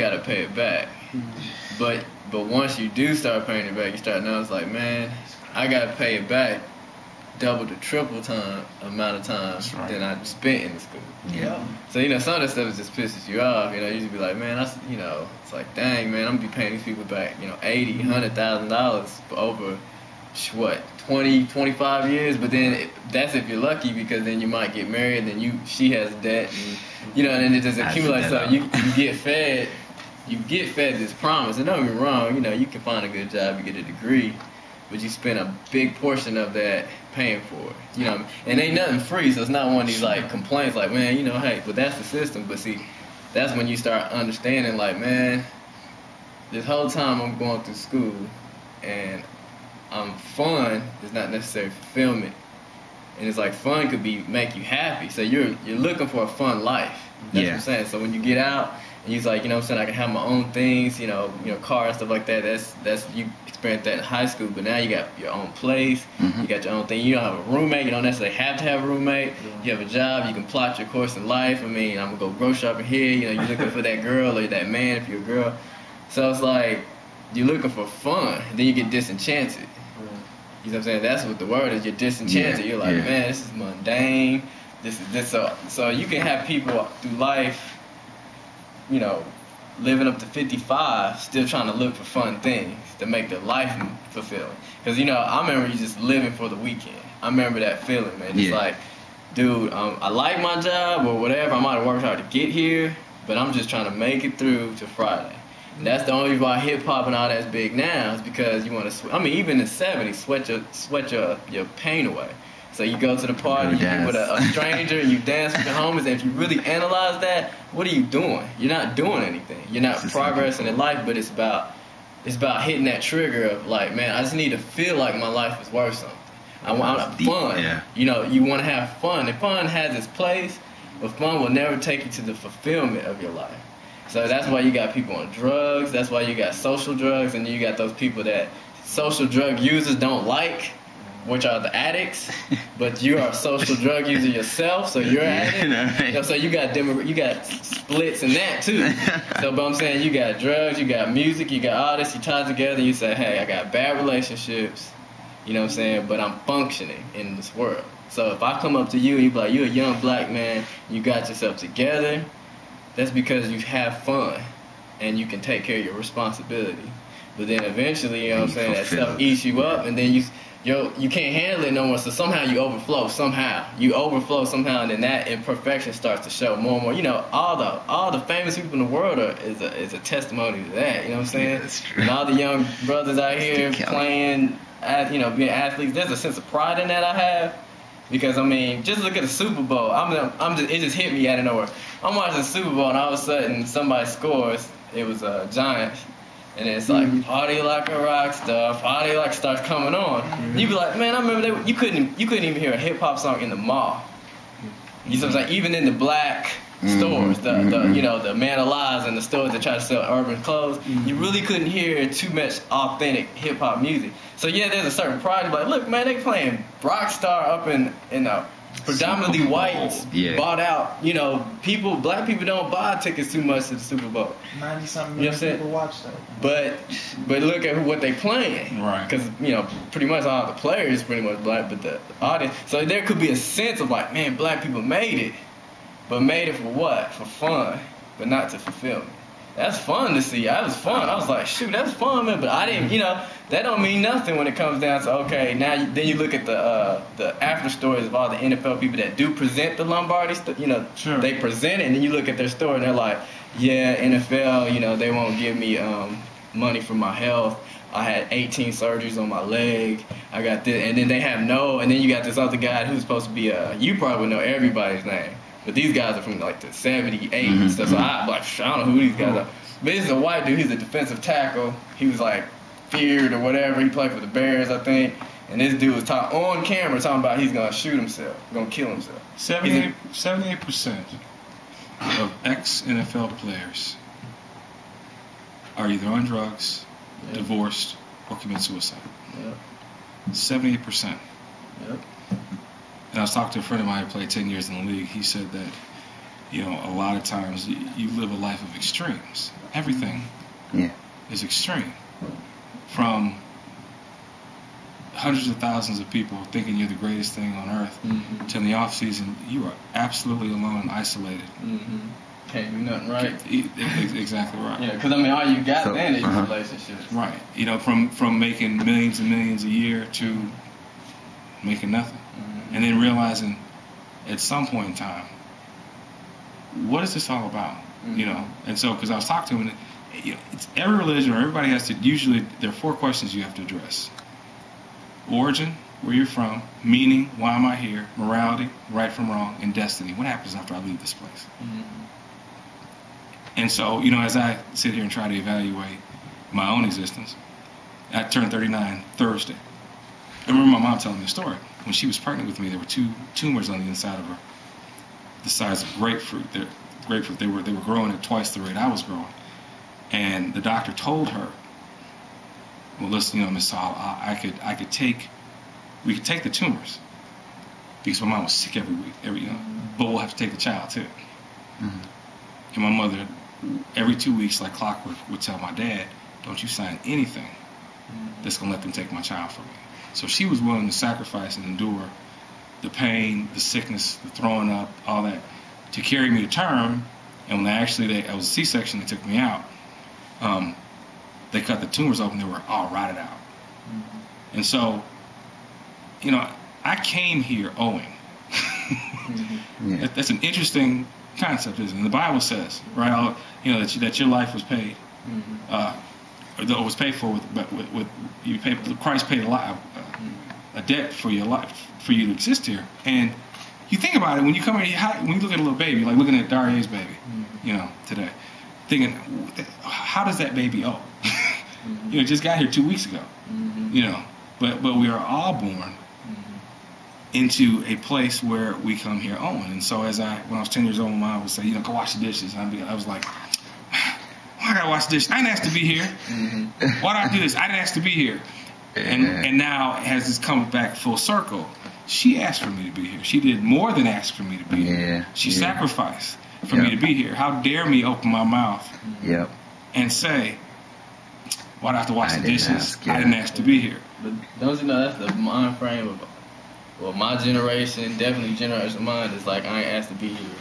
got to pay it back. But once you do start paying it back, you start knowing it's like, man, I got to pay it back double to triple amount of time than I spent in the school. Yeah. So, some of that stuff just pisses you off. You just be like, man, it's like, dang, man, I'm going to be paying these people back, $80,000, $100,000 for over, 20, 25 years. But then that's if you're lucky, because then you might get married, and then she has debt, and, and then it just accumulates. So you get fed. You get fed this promise. And don't get me wrong, you can find a good job, you get a degree, but you spend a big portion of that paying for it. And ain't nothing free, so it's not one of these like complaints like, man, hey, but that's the system. But see, that's when you start understanding, like, man, this whole time I'm going through school and fun is not necessarily fulfillment. And it's like fun could make you happy. So you're looking for a fun life. That's what I'm saying. So when you get out and you're like, I can have my own things, car and stuff like that. That's you experienced that in high school, but now you got your own place, you got your own thing. You don't have a roommate. You don't necessarily have to have a roommate. You have a job. You can plot your course in life. I'm gonna go grocery shopping here. You're looking for that girl or that man if you're a girl. So it's like you're looking for fun. Then you get disenchanted. You know what I'm saying? That's what the word is. You're disenchanted. You're like, man, this is mundane. This is this. So you can have people through life, living up to 55, still trying to look for fun things to make their life fulfilling. Because, I remember you just living for the weekend. I remember that feeling, man. It's like, dude, I like my job or whatever. I might have worked hard to get here, but I'm just trying to make it through to Friday. And that's the only reason why hip-hop and all that's big now is because you want to, even in the 70s, sweat your pain away. So you go to the party, you get with a stranger, and you dance with your homies, and if you really analyze that, what are you doing? You're not doing anything. You're not progressing in life, but it's about hitting that trigger of like, man, I just need to feel like my life is worth something. I want fun. Yeah. You want to have fun. And fun has its place, but fun will never take you to the fulfillment of your life. So that's why you got people on drugs. That's why you got social drugs, and then you got those people that social drug users don't like, which are the addicts, but you are a social drug user yourself, so you're an addict. So you got splits in that too. So, but I'm saying you got drugs, you got music, you got all this, you tie together, and you say, hey, I got bad relationships, you know what I'm saying, but I'm functioning in this world. So if I come up to you and you be like, you're a young black man, you got yourself together, that's because you have fun and you can take care of your responsibility. But then eventually, you know what I'm saying, that stuff eats you up, and then you can't handle it no more, so somehow you overflow somehow, and then that imperfection starts to show more and more. All the famous people in the world is a testimony to that, you know what I'm saying? Yeah, that's true. And all the young brothers out here playing, being athletes, there's a sense of pride in that I have, because just look at the Super Bowl. It just hit me out of nowhere. I'm watching the Super Bowl, and all of a sudden somebody scores. It was Giants. And it's like, party like a rock star, party like starts coming on. You be like, man, I remember you couldn't even hear a hip hop song in the mall. You know what I'm saying? Even in the black stores, the Man Alive and the stores that try to sell urban clothes, you really couldn't hear too much authentic hip hop music. So there's a certain pride. Like, look, man, they playing Rockstar up in predominantly whites, bought out. Black people don't buy tickets too much to the Super Bowl. 90-something million people watch that. But look at what they playing, right? Because pretty much all the players pretty much black, but the audience. So there could be a sense of like, man, black people made it, but made it for what? For fun, but not to fulfillment. That's fun to see. That was fun. I was like, shoot, that's fun, man. But I didn't, that don't mean nothing when it comes down to, okay, then you look at the after stories of all the NFL people that do present the Lombardi, Sure. They present it, and then you look at their story and they're like, yeah, NFL, they won't give me money for my health. I had 18 surgeries on my leg. I got this, and then they have and then you got this other guy who's supposed to be you probably would know everybody's name. But these guys are from like the 70s, 80s and stuff. So I don't know who these guys are. But this is a white dude. He's a defensive tackle. He was like feared or whatever. He played for the Bears, I think. And this dude was on camera talking about he's going to shoot himself, going to kill himself. 78% of ex-NFL players are either on drugs, divorced, or commit suicide. Yep. 78%. Yep. And I was talking to a friend of mine who played 10 years in the league. He said that you know, a lot of times you live a life of extremes. Everything is extreme. From hundreds of thousands of people thinking you're the greatest thing on earth, to in the off season you are absolutely alone and isolated. Can't do nothing right. Exactly right. Yeah, because I mean, all you got then is relationships. Right. You know, from making millions and millions a year to making nothing, and then realizing at some point in time, what is this all about? You know, and so because I was talking to him, and you know, it's every religion or everybody has to. Usually, there are 4 questions you have to address: origin, where you're from; meaning, why am I here; morality, right from wrong; and destiny, what happens after I leave this place. And so, you know, as I sit here and try to evaluate my own existence, I turned 39 Thursday. I remember my mom telling me a story. When she was pregnant with me, there were 2 tumors on the inside of her, the size of grapefruit. They were growing at twice the rate I was growing. And the doctor told her, well, listen, you know, Miss Saul, we could take the tumors because my mom was sick every week, but we'll have to take the child too. And my mother, every 2 weeks, like clockwork, would tell my dad, don't you sign anything that's going to let them take my child from me. So she was willing to sacrifice and endure the pain, the sickness, the throwing up, all that, to carry me to term. And when I was a C-section, they took me out. They cut the tumors open, they were all rotted out. And so, you know, I came here owing. That's an interesting concept, isn't it? The Bible says, right? You know that your life was paid, or was paid for with you paid. Christ paid a debt for your life, for you to exist here. And you think about it when you come here, when you look at a little baby, like looking at Darie's baby, you know, today, thinking, how does that baby owe? You know, just got here 2 weeks ago, you know, but we are all born into a place where we come here owing. And so when I was 10 years old, my mom would say, you know, go wash the dishes. And I was like, why I gotta wash the dishes? I didn't ask to be here. Why do I do this? I didn't ask to be here. And now, as this comes back full circle, she asked for me to be here. She did more than ask for me to be here. She sacrificed for me to be here. How dare me open my mouth and say, why do I have to wash the dishes? I didn't ask to be here. But don't you know that's the mind frame of, well, my generation, definitely generation of mine, is like, I ain't asked to be here.